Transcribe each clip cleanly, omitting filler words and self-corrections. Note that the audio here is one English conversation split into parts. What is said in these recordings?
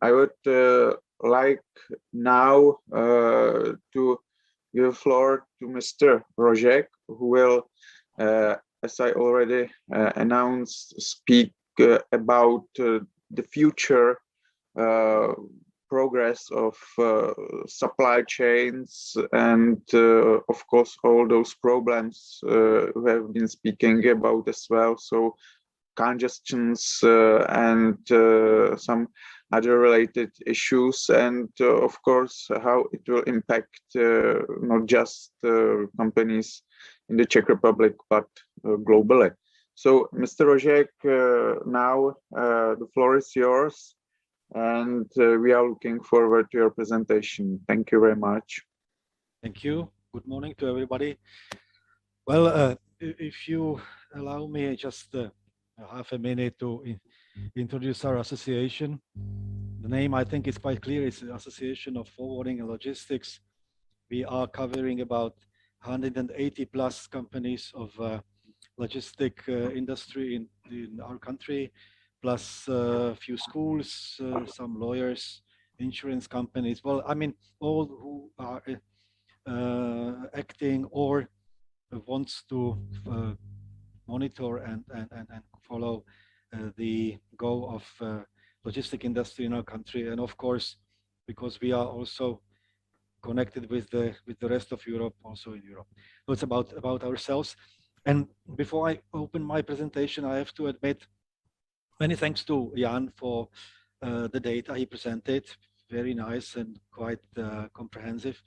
I would like now to give the floor to Mr. Rožek, who will, as I already announced, speak about the future progress of supply chains and of course all those problems we have been speaking about as well. So congestions and some other related issues, and of course how it will impact not just companies in the Czech Republic but globally. So Mr. Rožek, now the floor is yours, and we are looking forward to your presentation. Thank you very much. Thank you. Good morning to everybody. Well, if you allow me just half a minute to introduce our association. The name, I think, is quite clear. It's the Association of Forwarding and Logistics. We are covering about 180 plus companies of logistic industry in our country, plus a few schools, some lawyers, insurance companies. Well, I mean, all who are acting or wants to monitor and follow the go of logistic industry in our country. And of course, because we are also connected with the rest of Europe, also in Europe. So it's about ourselves. And before I open my presentation, I have to admit, many thanks to Jan for the data he presented. Very nice and quite comprehensive.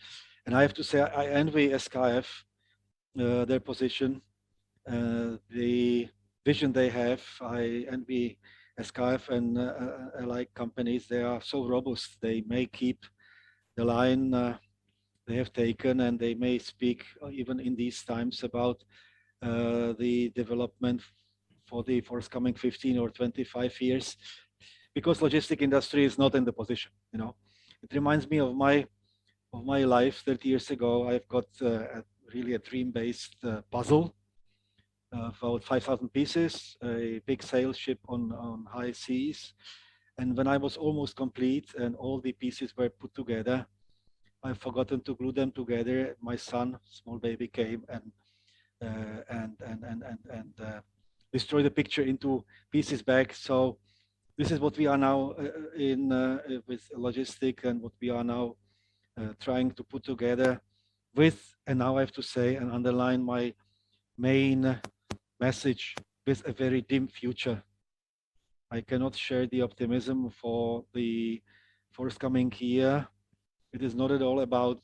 And I have to say, I envy SKF, their position, the vision they have. I envy SKF and alike companies. They are so robust. They may keep the line they have taken, and they may speak even in these times about the development for the forthcoming 15 or 25 years, because logistic industry is not in the position. You know, it reminds me of my life 30 years ago. I've got really a dream-based puzzle, about 5,000 pieces, a big sail ship on high seas. And when I was almost complete and all the pieces were put together, I've forgotten to glue them together. My son, small baby, came and destroyed the picture into pieces back. So this is what we are now in with logistic, and what we are now trying to put together with, and now I have to say and underline my main message, with a very dim future. I cannot share the optimism for the forthcoming year. It is not at all about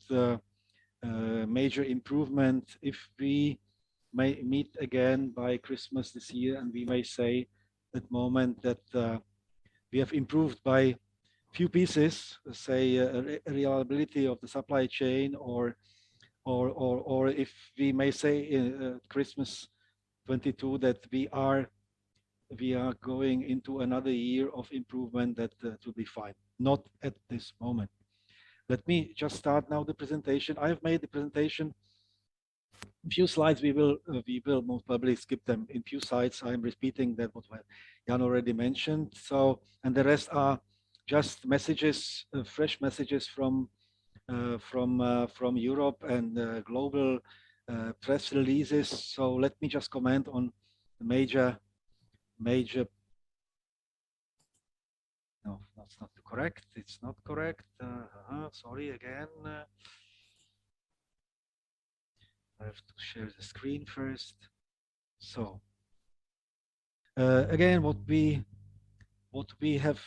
major improvement. If we may meet again by Christmas this year, and we may say at moment that we have improved by few pieces, say reliability of the supply chain, or if we may say in Christmas 22 that we are going into another year of improvement, that will be fine. Not at this moment. Let me just start now the presentation. I have made the presentation. A few slides we will most probably skip them. In few slides I'm repeating that what Jan already mentioned. So, and the rest are just messages, fresh messages from Europe and global press releases. So let me just comment on the major. No, that's not correct. It's not correct. Sorry again. I have to share the screen first. So again, what we have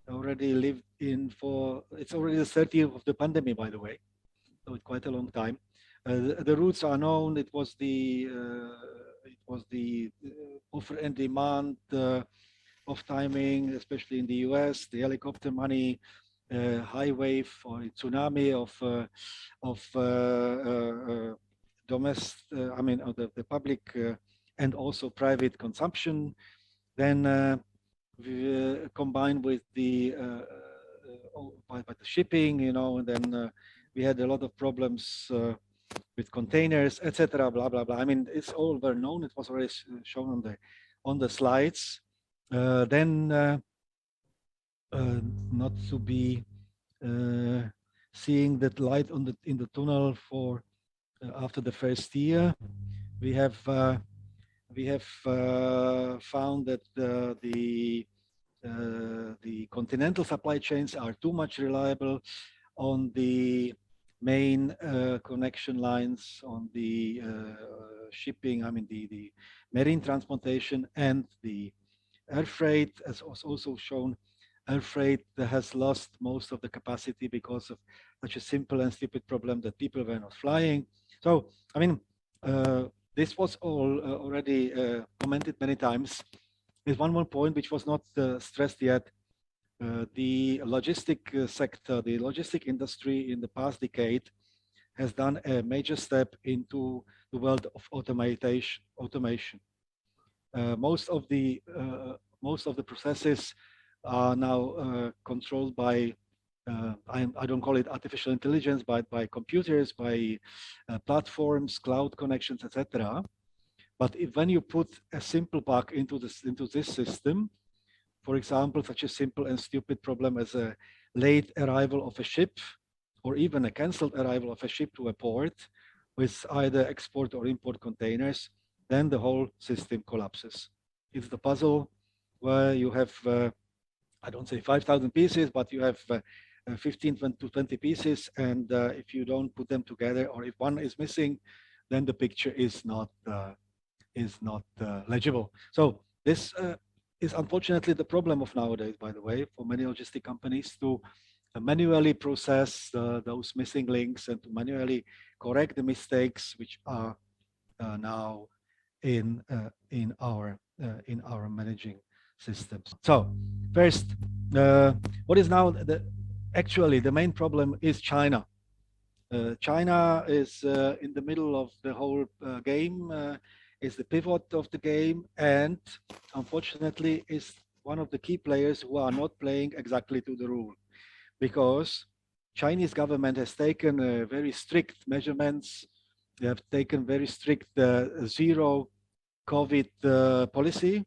already lived in for, it's already the 30th year of the pandemic, by the way. So it's quite a long time. The roots are known. It was the offer and demand of timing, especially in the US, the helicopter money, high wave or tsunami of domestic, I mean, the public and also private consumption. Then combined with the by the shipping, you know, and then we had a lot of problems with containers, etc. Blah blah blah. I mean, it's all well known. It was already shown on the slides. Then not to be seeing that light on in the tunnel for after the first year. We have found that the continental supply chains are too much reliable on the main connection lines, on the shipping, I mean the marine transportation and the air freight, as was also shown. Air freight has lost most of the capacity because of such a simple and stupid problem that people were not flying. So, I mean, this was all already commented many times. There's one more point which was not stressed yet. The logistic sector, the logistic industry in the past decade has done a major step into the world of automation. Most of the processes are now controlled by I don't call it artificial intelligence, but by computers, by platforms, cloud connections, etc. But when you put a simple bug into this system, for example, such a simple and stupid problem as a late arrival of a ship, or even a canceled arrival of a ship to a port with either export or import containers, then the whole system collapses. It's the puzzle where you have, I don't say 5,000 pieces, but you have 15 to 20 pieces. And if you don't put them together, or if one is missing, then the picture is not legible. So this is unfortunately the problem of nowadays, by the way, for many logistic companies to manually process those missing links and to manually correct the mistakes which are now in our managing systems. So first, what is now actually the main problem is China. China is in the middle of the whole game, is the pivot of the game, and unfortunately is one of the key players who are not playing exactly to the rule, because Chinese government has taken very strict measurements. They have taken very strict zero COVID policy,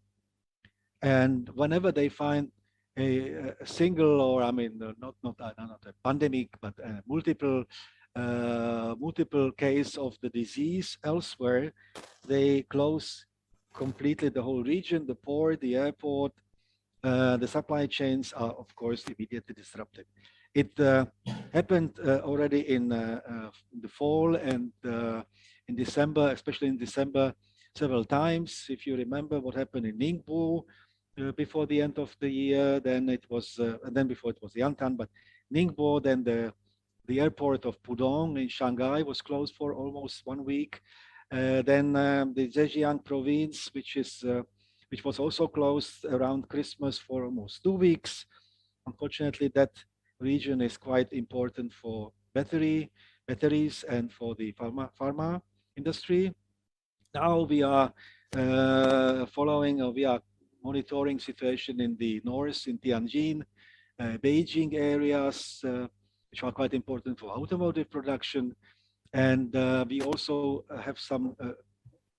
and whenever they find a single, or I mean, not a pandemic, but multiple case of the disease elsewhere, they close completely the whole region, the port, the airport. The supply chains are, of course, immediately disrupted. It happened already in the fall and in December, especially in December, several times. If you remember what happened in Ningbo before the end of the year, then it was, and then before it was Yantan, but Ningbo, then the airport of Pudong in Shanghai was closed for almost 1 week. Then the Zhejiang province, which was also closed around Christmas for almost 2 weeks. Unfortunately, that region is quite important for batteries and for the pharma industry. Now we are we are monitoring situation in the north, in Tianjin, Beijing areas, which are quite important for automotive production. And we also have some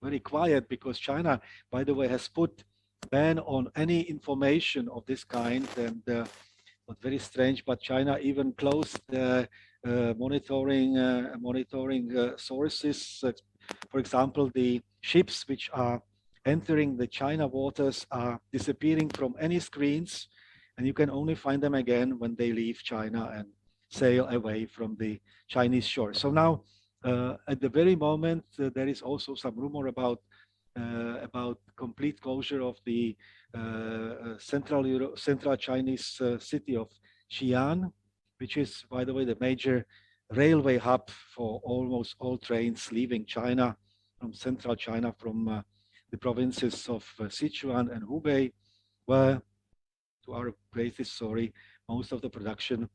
very quiet, because China, by the way, has put ban on any information of this kind. And not very strange, but China even closed monitoring sources. For example, the ships which are entering the China waters are disappearing from any screens, and you can only find them again when they leave China and sail away from the Chinese shore. So now, at the very moment, there is also some rumor about complete closure of the central Chinese city of Xi'an, which is, by the way, the major railway hub for almost all trains leaving China, from central China, from the provinces of Sichuan and Hubei, where, to our greatest sorry, most of the production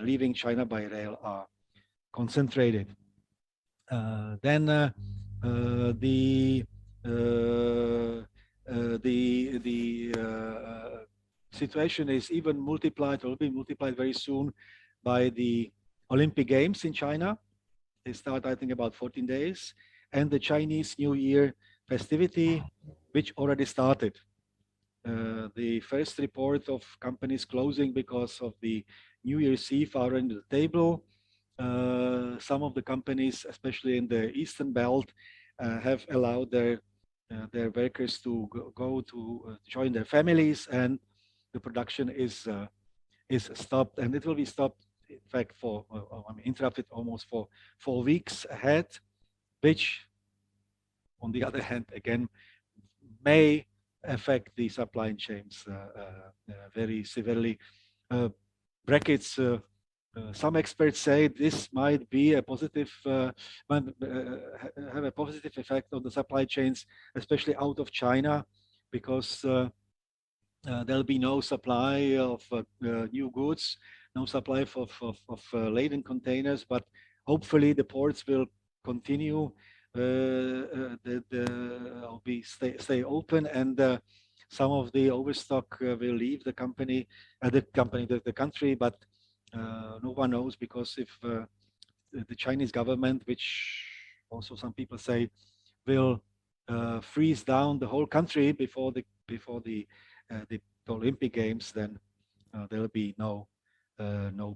leaving China by rail are concentrated. Then the situation is even multiplied, or will be multiplied very soon, by the Olympic Games in China. They start, I think, about 14 days, and the Chinese New Year festivity, which already started. The first report of companies closing because of the New Year's Eve are on the table. Some of the companies, especially in the Eastern Belt, have allowed their workers to go to join their families, and the production is stopped, and it will be stopped. In fact, for interrupted almost for 4 weeks ahead, which, on the other hand, again, may affect the supply chains very severely. Brackets. Some experts say this might be a positive, might have a positive effect on the supply chains, especially out of China, because there'll be no supply of new goods, no supply of laden containers, but hopefully the ports will continue stay open, and some of the overstock will leave the country, but no one knows, because if the Chinese government, which also some people say will freeze down the whole country before the Olympic Games, then there will be no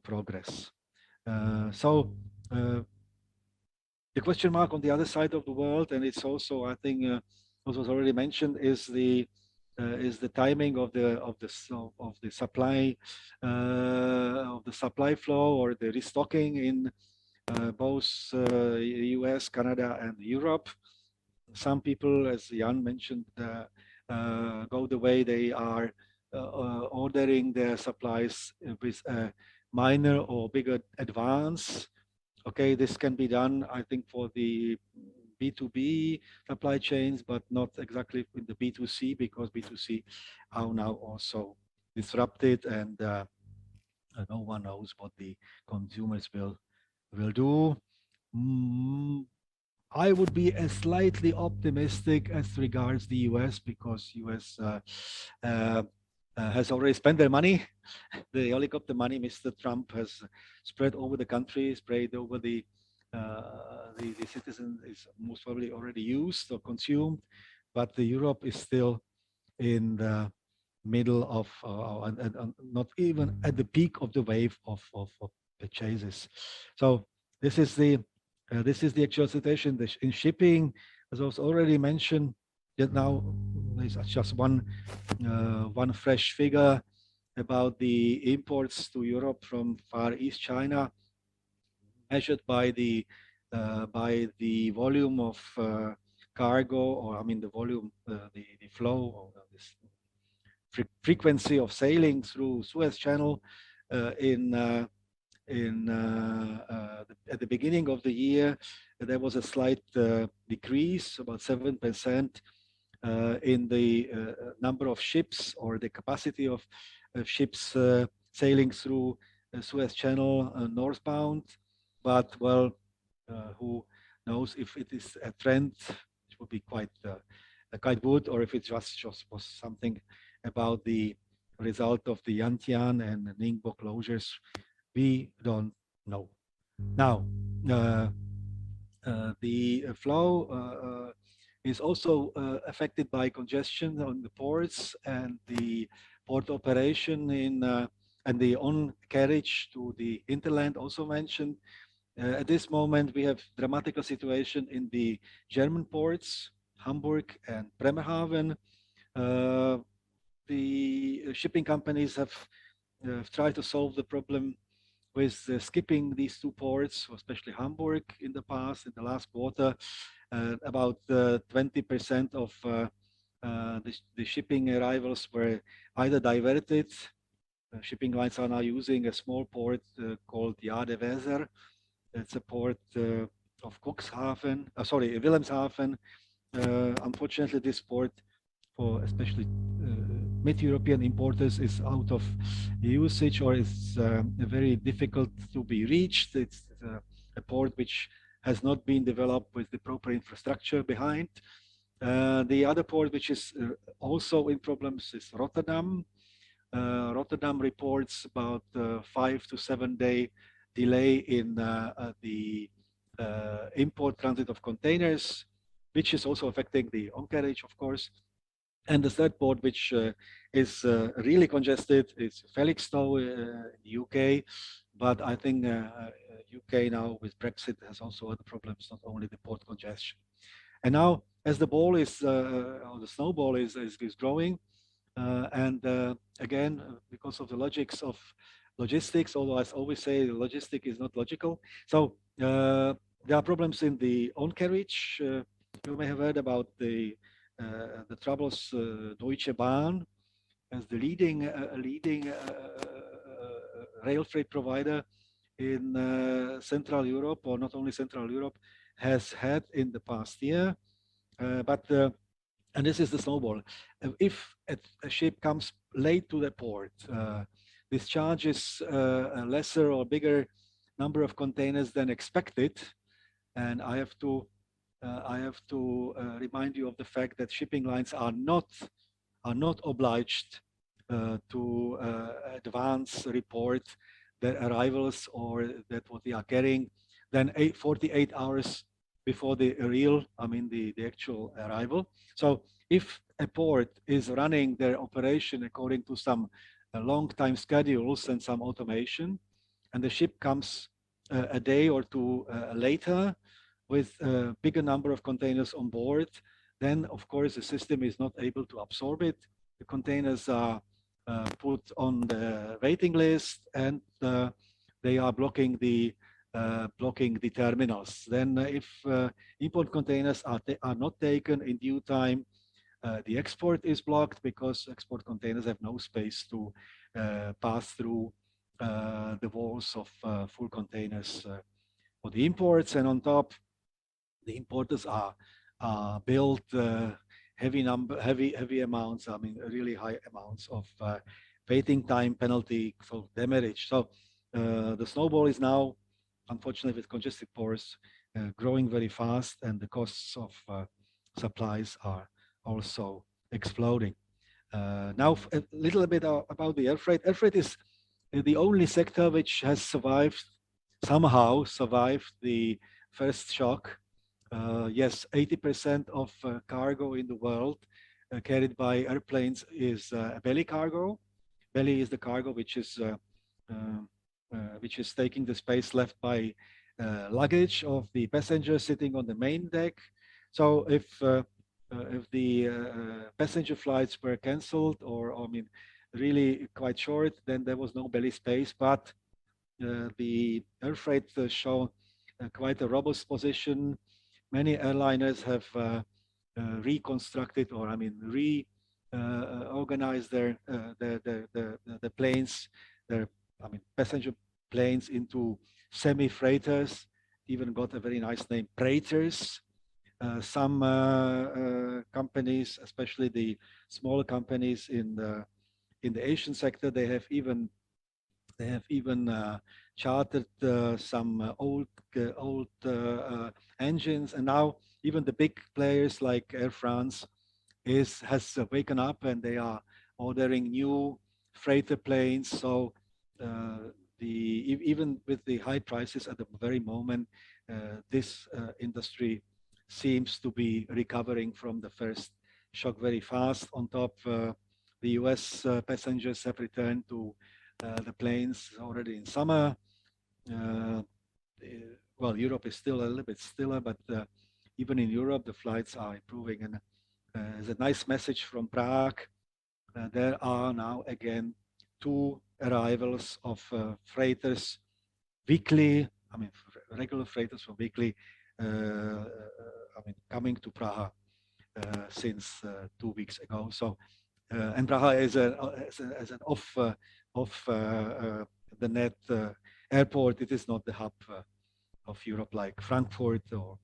progress. So the question mark on the other side of the world, and it's also, I think, what was already mentioned, is the timing of the supply flow, or the restocking in both US, Canada, and Europe. Some people, as Jan mentioned, go the way they are ordering their supplies with a minor or bigger advance. Okay, this can be done, I think, for the B2B supply chains, but not exactly in the B2C, because B2C are now also disrupted, and no one knows what the consumers will do. I would be slightly optimistic as regards the US, because US has already spent their money. The helicopter money Mr. Trump has spread over the country, spread over the citizen is most probably already used or consumed, but the Europe is still in the middle of and not even at the peak of the wave of purchases. So this is the actual situation. In shipping, as was already mentioned, that now there's just one fresh figure about the imports to Europe from Far East China, measured by the volume of cargo, or the volume, the flow, or this frequency of sailing through Suez Channel at the beginning of the year. There was a slight decrease, about 7%, in the number of ships, or the capacity of ships sailing through Suez Channel northbound. But well, who knows if it is a trend, which would be quite good, or if it just was something about the result of the Yantian and Ningbo closures. We don't know. Now, the flow is also affected by congestion on the ports, and the port operation and the on carriage to the hinterland also mentioned. At this moment, we have dramatical situation in the German ports, Hamburg and Bremerhaven. The shipping companies have tried to solve the problem with skipping these two ports, especially Hamburg in the last quarter. About 20% of the shipping arrivals were either diverted. Shipping lines are now using a small port called Jadeweser. It's a port of Wilhelmshaven. Unfortunately, this port, for especially mid-European importers, is out of usage, or is very difficult to be reached. It's a port which has not been developed with the proper infrastructure behind. The other port which is also in problems is Rotterdam. Rotterdam reports about 5 to 7 day delay in the import transit of containers, which is also affecting the on carriage, of course. And the third port, which is really congested, is Felixstowe in the UK. But I think UK now with Brexit has also other problems, not only the port congestion. And now, as the ball is, or the snowball is growing, and again, because of the logics of logistics, although I always say logistic is not logical. So there are problems in the on carriage. You may have heard about the troubles Deutsche Bahn as the leading rail freight provider in Central Europe, or not only Central Europe, has had in the past year. But and this is the snowball. If a ship comes late to the port, discharges a lesser or bigger number of containers than expected, and I have to remind you of the fact that shipping lines are not obliged to advance report their arrivals or that what they are carrying, then 48 hours before the actual arrival. So if a port is running their operation according to some long time schedules and some automation, and the ship comes a day or two later with a bigger number of containers on board, then of course the system is not able to absorb it. The containers are put on the waiting list, and they are blocking the terminals. Then if import containers are not taken in due time, the export is blocked because export containers have no space to pass through the walls of full containers for the imports. And on top, the importers are built heavy amounts, really high amounts of waiting time penalty for demurrage. So the snowball is now, unfortunately, with congested ports, growing very fast, and the costs of supplies are also exploding. Now, a little bit about the air freight. Air freight is the only sector which has somehow survived the first shock. Yes, 80% of cargo in the world carried by airplanes is belly cargo. Belly is the cargo which is taking the space left by luggage of the passengers sitting on the main deck. So if the passenger flights were cancelled, or really quite short, then there was no belly space. But the air freight show quite a robust position. Many airliners have reconstructed, or reorganized the planes, their passenger planes, into semi-freighters. Even got a very nice name, freighters. Some companies, especially the smaller companies in the Asian sector, they have even chartered some old engines, and now even the big players like Air France has waken up, and they are ordering new freighter planes. So even with the high prices at the very moment, this industry seems to be recovering from the first shock very fast. On top, the US passengers have returned to the planes already in summer. Well, Europe is still a little bit stiller, but even in Europe, the flights are improving. And there's a nice message from Prague. There are now again 2 arrivals of freighters weekly. Regular freighters for weekly. Coming to Prague since 2 weeks ago. So, and Prague is an off the net airport. It is not the hub of Europe like Frankfurt or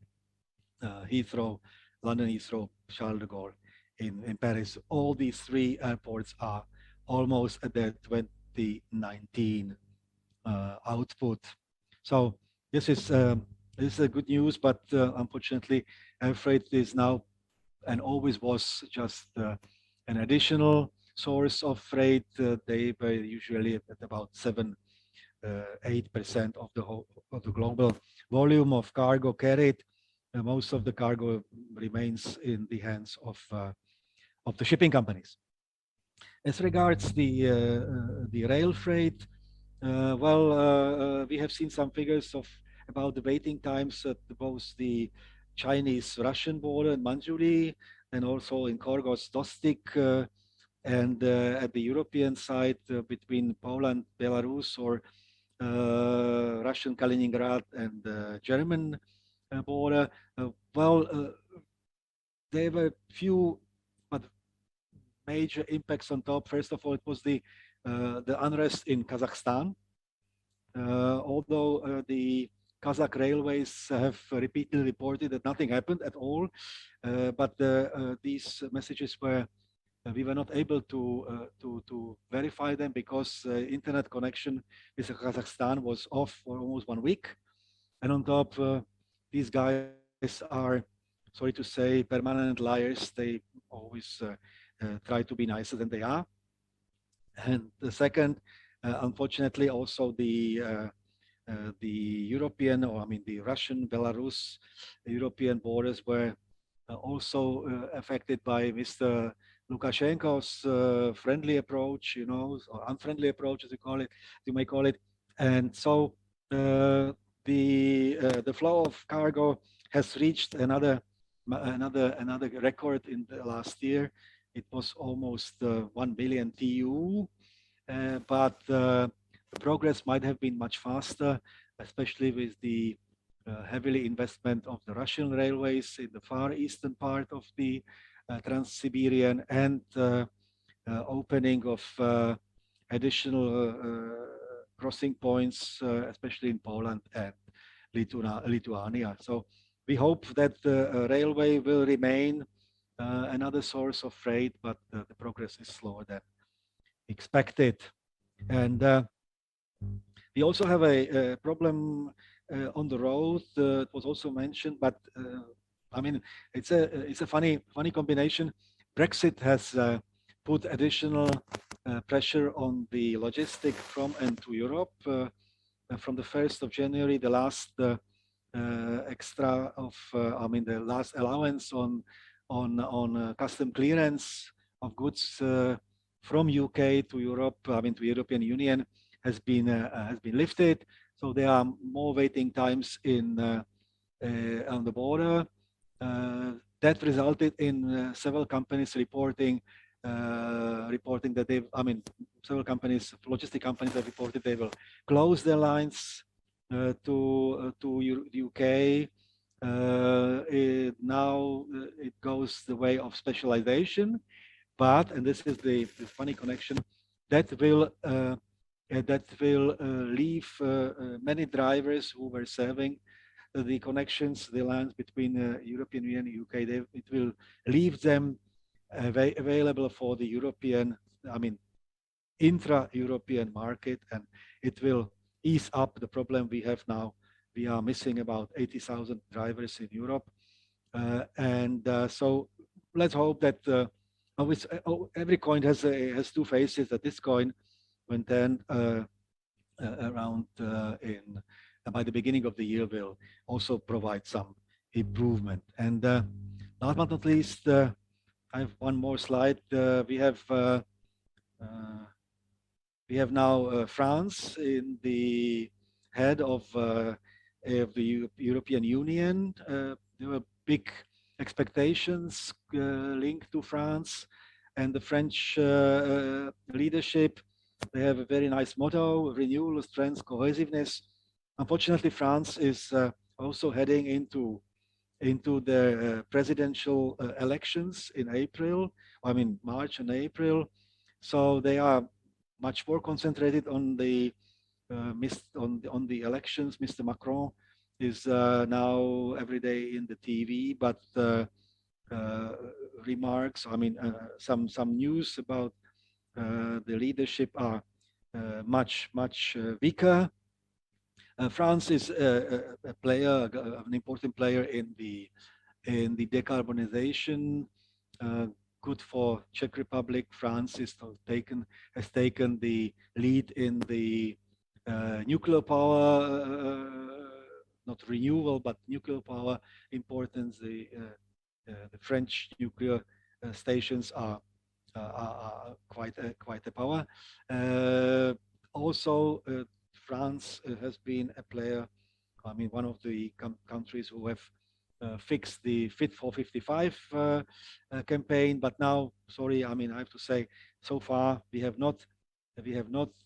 Heathrow, London Heathrow, Charles de Gaulle in Paris. All these 3 airports are almost at their 2019 output. So this is a good news, but unfortunately, air freight is now and always was just an additional source of freight. They were usually at about 7-8% of the global volume of cargo carried. Most of the cargo remains in the hands of of the shipping companies. As regards the rail freight, we have seen some figures of about the waiting times at both the Chinese-Russian border in Manjuli and also in Korgos Dostik, and at the European side between Poland, Belarus, or Russian Kaliningrad and German border. There were few but major impacts on top. First of all, it was the unrest in Kazakhstan. Although the Kazakh railways have repeatedly reported that nothing happened at all, but these messages were we were not able to verify them because internet connection with Kazakhstan was off for almost 1 week, and on top, these guys are, sorry to say, permanent liars. They always try to be nicer than they are. And the second, unfortunately, also the European, or I mean the Russian, Belarus, European borders were also affected by Mr. Lukashenko's friendly approach, or unfriendly approach, as you may call it. And so the flow of cargo has reached another record in the last year. It was almost 1 billion TEU, but the progress might have been much faster, especially with the heavily investment of the Russian railways in the far eastern part of the Trans-Siberian, and opening of additional crossing points, especially in Poland and Lithuania. So we hope that the railway will remain another source of freight, but the progress is slower than expected. And we also have a problem on the road. It was also mentioned, but I mean, it's a funny combination. Brexit has put additional pressure on the logistic from and to Europe. From the 1st of January, the last extra of, the last allowance on custom clearance of goods from UK to Europe, to European Union, has been lifted. So there are more waiting times on the border. That resulted in several companies reporting that several companies, logistic companies, have reported they will close their lines to UK. Now it goes the way of specialization, but, and this is the funny connection, that will leave many drivers who were serving the connections, the lines between European Union and UK. It will leave them available for the European, intra-European market, and it will ease up the problem we have now. We are missing about 80,000 drivers in Europe, so let's hope that every coin has two faces. That this coin, when turned around by the beginning of the year, will also provide some improvement. And last but not least, I have one more slide. We have now France in the head of the European Union. There were big expectations linked to France and the French leadership. They have a very nice motto: renewal, strength, cohesiveness. Unfortunately, France is also heading into the presidential elections in April. March and April. So they are much more concentrated on the elections. Mr. Macron is now every day in the TV, but remarks, some news about the leadership are much weaker. France is a player, an important player in the decarbonization. Good for Czech Republic. France has taken the lead in the nuclear power, not renewable, but nuclear power importance. The French nuclear stations quite a power. Uh, Also, France has been a player. I mean, one of the countries who have fixed the Fit for 55 campaign. But now, sorry, I mean, I have to say, so far we have not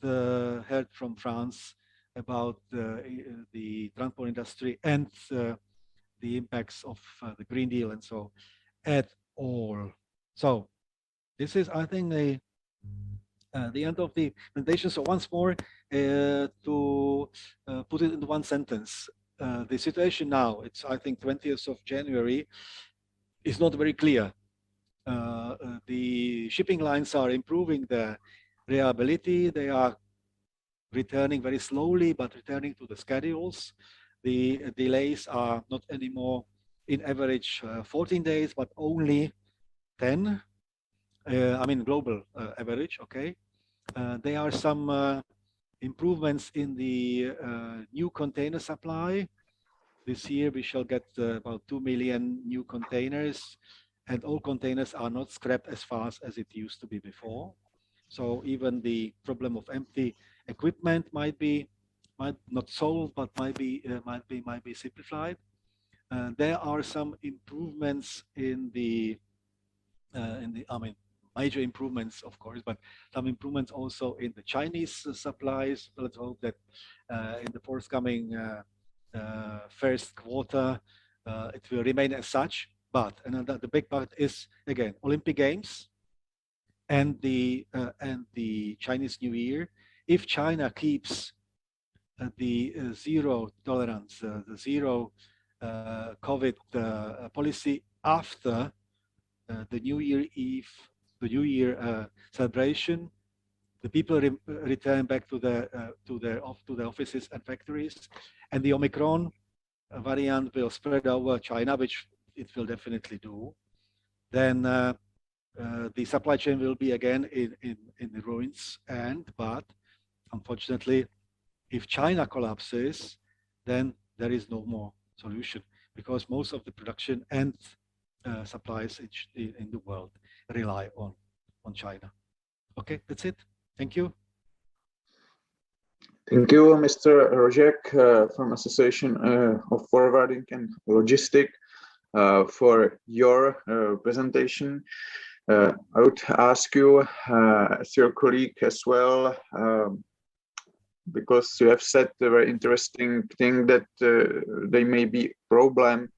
heard from France about the transport industry and the impacts of the Green Deal and so at all. So this is, I think, the end of the presentation. So once more, to put it in one sentence, the situation now, it's I think 20th of January, is not very clear. The shipping lines are improving their reliability. They are returning very slowly, but returning to the schedules. The delays are not anymore in average 14 days, but only 10. I mean, global average, okay. There are some improvements in the new container supply. This year we shall get about 2 million new containers, and all containers are not scrapped as fast as it used to be before. So even the problem of empty equipment might not solved, but might be simplified. There are some improvements I mean, major improvements, of course, but some improvements also in the Chinese supplies. Let's hope that in the forthcoming first quarter, it will remain as such. But the big part is, again, Olympic Games and the Chinese New Year. If China keeps the zero tolerance, the zero COVID policy after the New Year Eve, the New Year celebration, the people return back to their offices and factories, and the Omicron variant will spread over China, which it will definitely do. Then the supply chain will be again in the ruins. But unfortunately, if China collapses, then there is no more solution, because most of the production and supplies in the world rely on China. Okay, that's it. Thank you. Thank you, Mr. Rozek from Association of Forwarding and Logistic for your presentation. I would ask you, as your colleague as well, because you have said a very interesting thing that there may be problem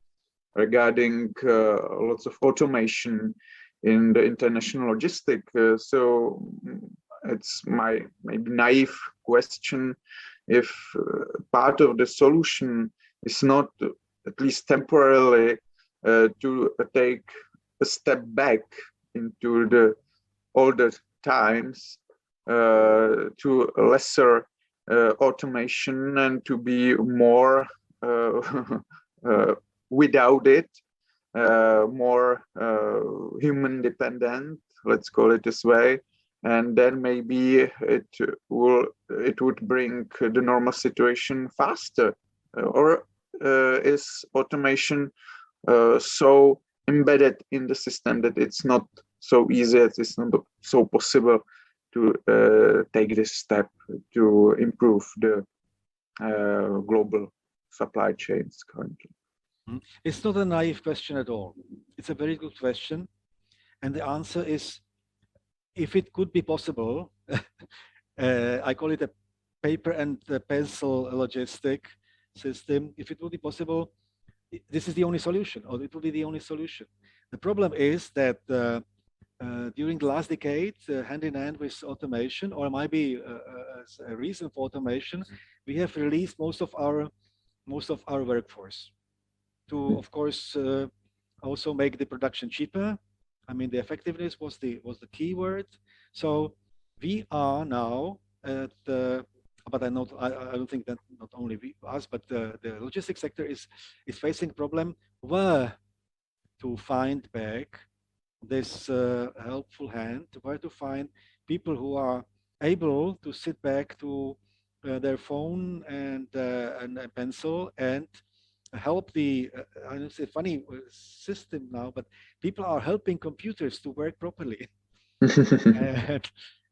regarding lots of automation in the international logistic. So it's my maybe naive question if part of the solution is not, at least temporarily, to take a step back into the older times, to lesser automation and to be more without it, more human dependent, let's call it this way, and then maybe it would bring the normal situation faster. Or is automation so embedded in the system that it's not so easy, it's not so possible to take this step to improve the global supply chains currently? It's not a naive question at all. It's a very good question. And the answer is, if it could be possible, I call it a paper and pencil logistic system. If it would be possible, this is the only solution, or it would be the only solution. The problem is that during the last decade, hand in hand with automation, or maybe as a reason for automation, we have released most of our workforce to, of course, also make the production cheaper. I mean, the effectiveness was the key word. So we are now at but I don't think that not only us, but the logistics sector is facing a problem where to find back this helpful hand, where to find people who are able to sit back to their phone and a pencil and help the, I don't say funny system now, but people are helping computers to work properly.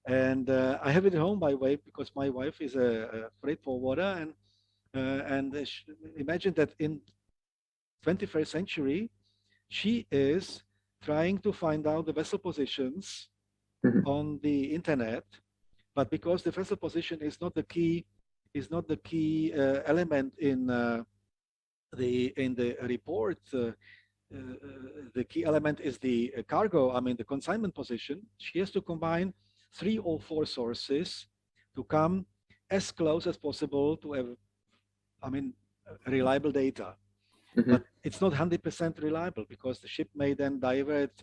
and I have it at home, by the way, because my wife is a freight forwarder, and imagine that in 21st century, she is trying to find out the vessel positions Mhm, on the internet, but because the vessel position is not the key element in the report. The key element is the cargo, I mean, the consignment position. She has to combine 3 or 4 sources to come as close as possible to have, I mean, reliable data. mhm. But it's not 100% reliable because the ship may then divert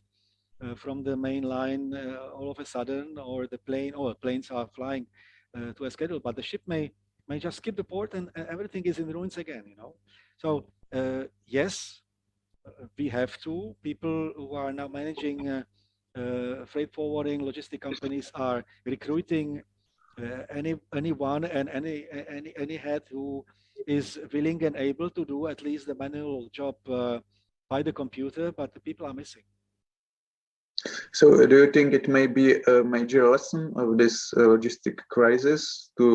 from the main line all of a sudden, or the plane, or planes are flying to a schedule, but the ship may just skip the port and everything is in ruins again, you know. So yes, we have to. People who are now managing freight forwarding logistic companies are recruiting anyone and any head who is willing and able to do at least the manual job by the computer, but the people are missing. So, do you think it may be a major lesson of this logistic crisis to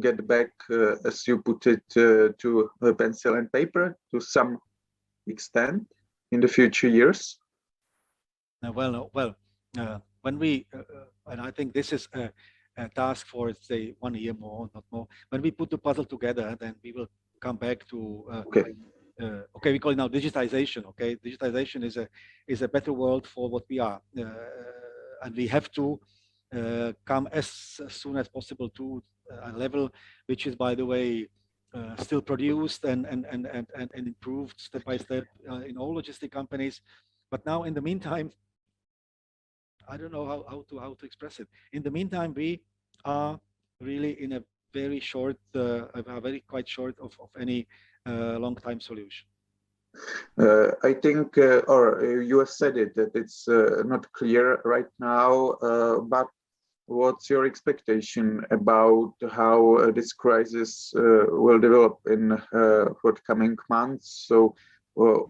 get back, as you put it, to pencil and paper to some extent in the future years? When we, and I think this is a task for, say, 1 year more, not more. When we put the puzzle together, then we will come back to Okay. okay, we call it now digitization. Okay, digitization is a better world for what we are, and we have to come as soon as possible to a level which is, by the way, still produced and improved step by step in all logistic companies. But now, in the meantime, I don't know how to express it. In the meantime, we are really in a very short, a very quite short of any long time solution. I think, or you have said it, that it's not clear right now, but what's your expectation about how this crisis will develop in forthcoming months? So, uh,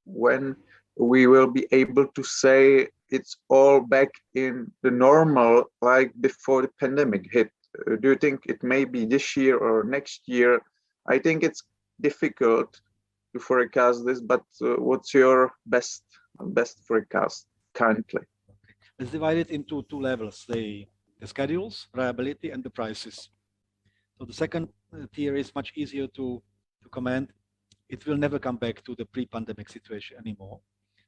when we will be able to say it's all back in the normal like before the pandemic hit? Do you think it may be this year or next year? I think it's difficult to forecast this, but what's your best forecast currently? Let's divide it into 2 levels: the schedules, reliability, and the prices. So the second tier is much easier to comment. It will never come back to the pre-pandemic situation anymore.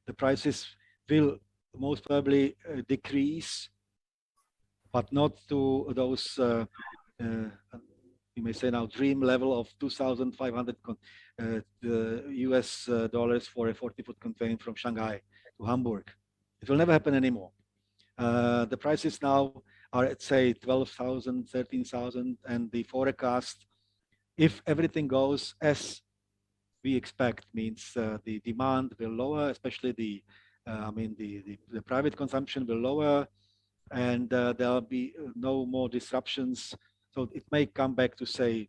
The prices will most probably decrease, but not to those uh, you may say now dream level of 2,500 the US dollars for a 40-foot container from Shanghai to Hamburg. It will never happen anymore. The prices now are at, say, 12,000, 13,000, and the forecast, if everything goes as we expect, means the demand will lower, especially the private consumption will lower, and there'll be no more disruptions. So it may come back to, say,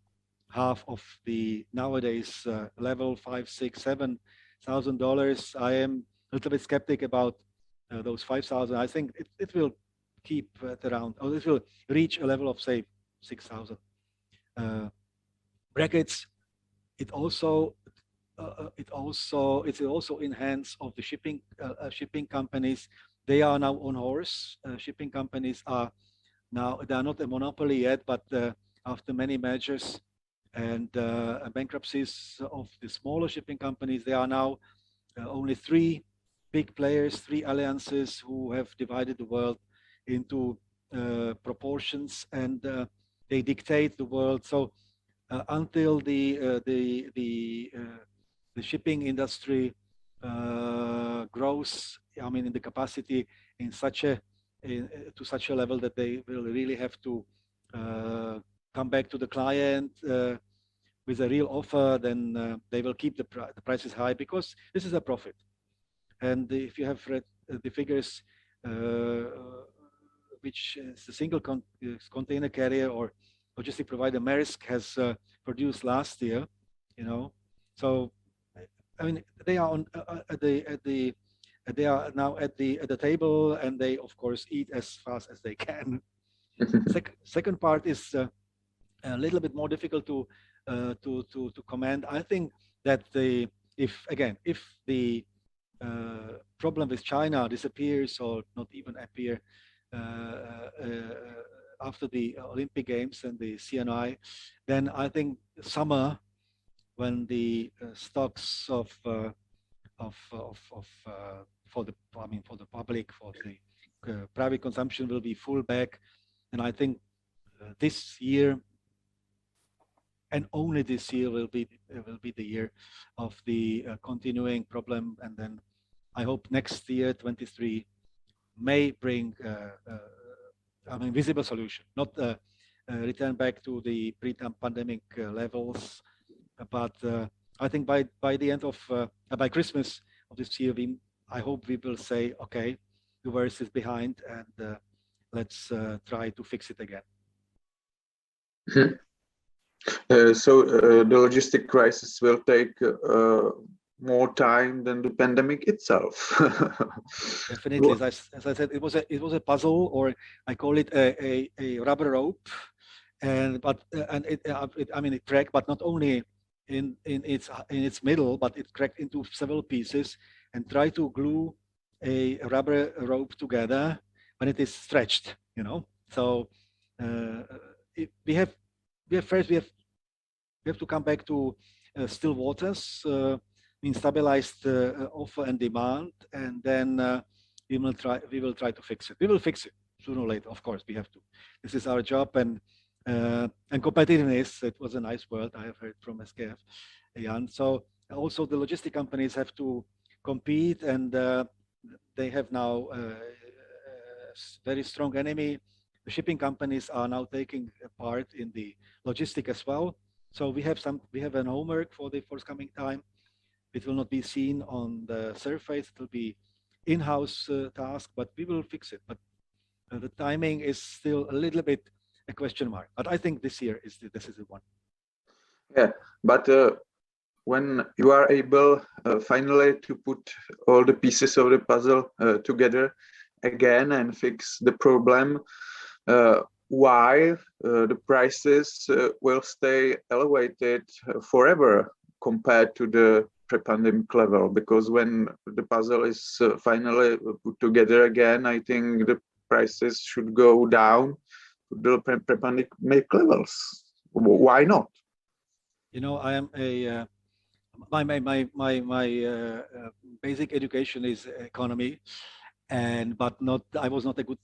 half of the nowadays level, 5, 6, $7,000. I am a little bit skeptic about those 5,000. I think it will keep at around, or it will reach a level of, say, 6,000. Brackets. It also it's also in hands of the shipping companies. They are now on horse. Shipping companies are now, they are not a monopoly yet, but after many mergers and bankruptcies of the smaller shipping companies, there are now only 3 big players, 3 alliances who have divided the world into proportions, and they dictate the world. So until the shipping industry grows, I mean, in the capacity in to such a level that they will really have to come back to the client with a real offer, then they will keep the prices high because this is a profit. And if you have read the figures, which is the single container carrier or logistic provider Maersk has produced last year, you know, So, I mean, they are on they are now at the table, and they of course eat as fast as they can. Second part is a little bit more difficult to comment. I think that if the problem with China disappears or not even appear after the Olympic Games and the CNI, then I think summer, when the stocks for the for the public, for the private consumption will be full back, and I think this year and only this year will be the year of the continuing problem, and then I hope next year 23 may bring visible solution, not return back to the pre-pandemic levels, but I think by the end of by Christmas of this year, I hope we will say, okay, the worst is behind, and let's try to fix it again. So the logistic crisis will take more time than the pandemic itself. Definitely, as I said, it was a puzzle, or I call it a rubber rope, and it cracked, but not only in its middle, but it cracked into several pieces, and try to glue a rubber rope together when it is stretched, So we have to come back to still waters, stabilized offer and demand, and then we will try to fix it. We will fix it sooner or later. Of course, we have to. This is our job, and competitiveness. It was a nice word I have heard from SKF, Jan. So also the logistic companies have to compete, and they have now a very strong enemy. The shipping companies are now taking part in the logistic as well. So we have an homework for the forthcoming time. It will not be seen on the surface. It will be in-house task, but we will fix it. But the timing is still a little bit a question mark. But I think this year is the decisive one. Yeah, but when you are able finally to put all the pieces of the puzzle together again and fix the problem, why the prices will stay elevated forever compared to the pre-pandemic level? Because when the puzzle is finally put together again, I think the prices should go down to the pre-pandemic levels. Why not? I am a my basic education is economy, but I was not a good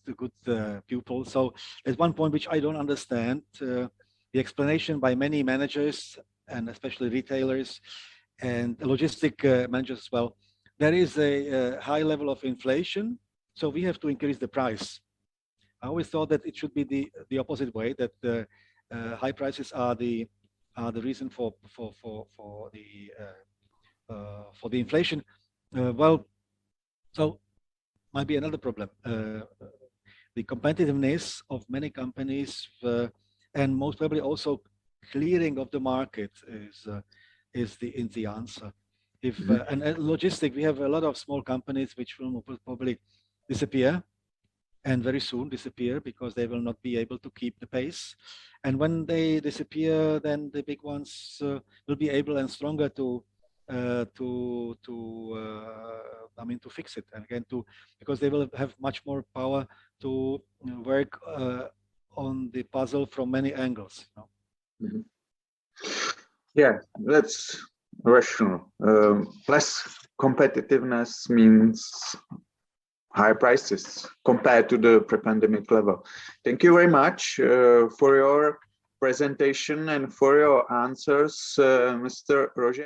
pupil. So there's one point which I don't understand. The explanation by many managers, and especially retailers and logistic managers as well. There is a high level of inflation, so we have to increase the price. I always thought that it should be the opposite way, that the high prices are the reason for the inflation. So might be another problem. The competitiveness of many companies, and most probably also clearing of the market is the answer. If and logistic, we have a lot of small companies which will probably disappear, and very soon disappear, because they will not be able to keep the pace. And when they disappear, then the big ones will be able and stronger to fix it, and again because they will have much more power to work on the puzzle from many angles. Yeah, that's rational. Less competitiveness means high prices compared to the pre-pandemic level. Thank you very much for your presentation and for your answers, Mr. Rožek.